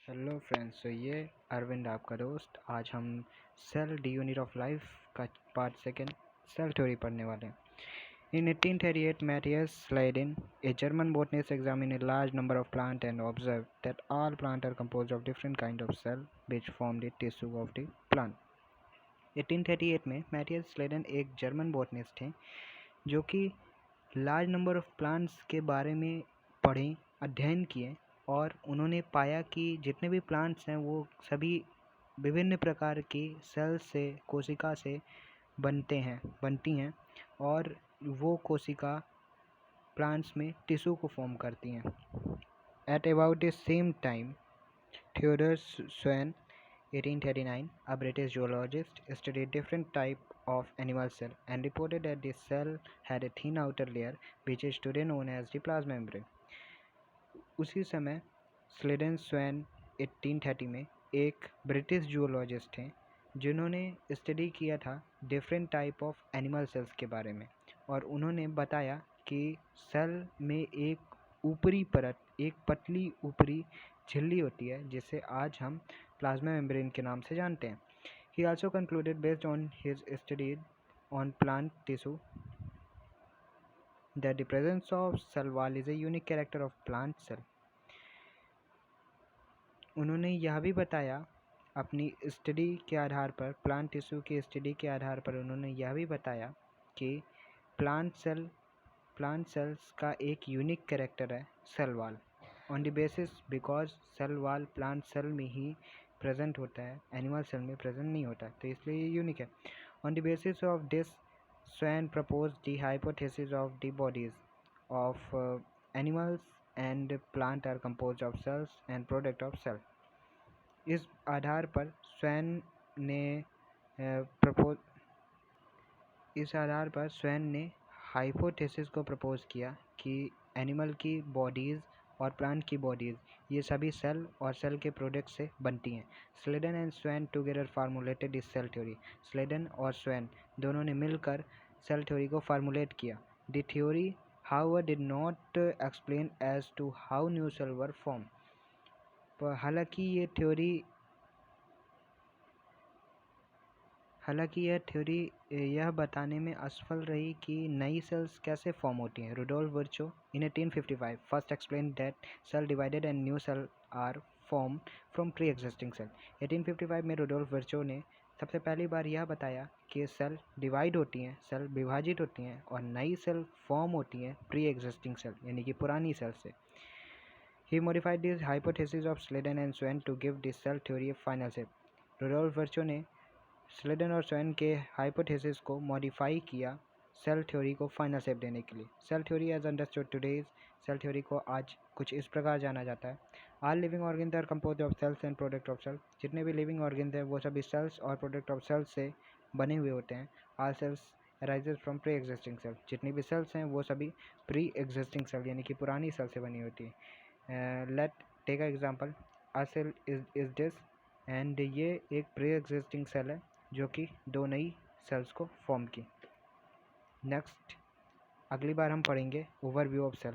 Hello friends, तो ये अरविंद आपका दोस्त। आज हम cell the unit of life का पार्ट सेकेंड सेल थ्योरी पढ़ने वाले हैं। In 1838, Matthias Schleiden, a German botanist, examined a large number of plants and observed that all plants are composed of different kinds of cells which form the tissue of the plant. 1838 में Matheus Schleiden एक German botanist थे जो कि large number of plants के बारे में पढ़े, अध्ययन किए और उन्होंने पाया कि जितने भी प्लांट्स हैं वो सभी विभिन्न प्रकार की सेल से, कोशिका से बनती हैं और वो कोशिका प्लांट्स में टिश्यू को फॉर्म करती हैं। At about the same time Theodore swan 1839, a British zoologist, studied different types of animal cells and reported that the cell had a thin outer layer which is today known as the plasma membrane. उसी समय Schleiden swan 1830 में एक British zoologist थे जिन्होंने study किया था different type of animal cells के बारे में, और उन्होंने बताया कि सेल में एक ऊपरी परत, एक पतली ऊपरी झिल्ली होती है जिसे आज हम प्लाज्मा मेम्ब्रेन के नाम से जानते हैं। He also concluded based on his study on plant tissue that the presence of cell wall is a unique character of plant cell. उन्होंने यह भी बताया अपनी स्टडी के आधार पर, प्लांट टिश्यू की स्टडी के आधार पर उन्होंने यह भी बताया कि प्लांट सेल्स का एक यूनिक कैरेक्टर है cell wall. On the basis because cell wall plant cell में ही प्रेजेंट होता है, एनिमल सेल में प्रेजेंट नहीं होता, तो इसलिए ये यूनिक है। On the basis of this Schwann propose the hypothesis of the bodies of animals and plant are compose of cells and product of cell. इस आधार पर स्वैन ने हाइपोथेसिस को प्रपोज किया कि एनिमल की बॉडीज़ और प्लांट की बॉडीज़ ये सभी सेल और सेल के प्रोडक्ट से बनती हैं। Schleiden and Schwann together formulated this cell theory. Schleiden और स्वैन दोनों ने मिलकर सेल थ्योरी को फार्मूलेट किया। The theory however did not explain as to how new cells were formed. हालांकि यह थ्योरी यह बताने में असफल रही कि नई सेल्स कैसे फॉर्म होती हैं। Rudolf Virchow in 1855 first explain that cell divided and new cell are form from pre existing cell. 1855 में रुडोल्फ वर्चो ने सबसे पहली बार यह बताया कि सेल डिवाइड होती हैं, सेल विभाजित होती हैं और नई सेल फॉर्म होती हैं प्री एग्जिस्टिंग सेल यानी कि पुरानी सेल से। He modified this hypothesis of Sladen and Swain to give the cell theory a final shape. Rudolf Virchow ने स्लेडन और स्वैन के हाइपोथेसिस को मॉडिफाई किया सेल थ्योरी को फाइनल शेप देने के लिए। Cell theory as understood today's, cell theory को आज कुछ इस प्रकार जाना जाता है। All living organs are compose of cells and product of cell. जितने भी लिविंग ऑर्गन्स हैं वो सभी सेल्स और प्रोडक्ट ऑफ सेल्स से बने हुए होते हैं। All cells arises from pre existing cell. जितनी भी सेल्स हैं वो सभी प्री एग्जिस्टिंग सेल यानी कि पुरानी सेल से बनी होती है। Let take a example, a cell is this, and ये एक प्री एग्जिस्टिंग सेल है जो कि दो नई सेल्स को फॉर्म की। नेक्स्ट अगली बार हम पढ़ेंगे ओवरव्यू ऑफ सेल।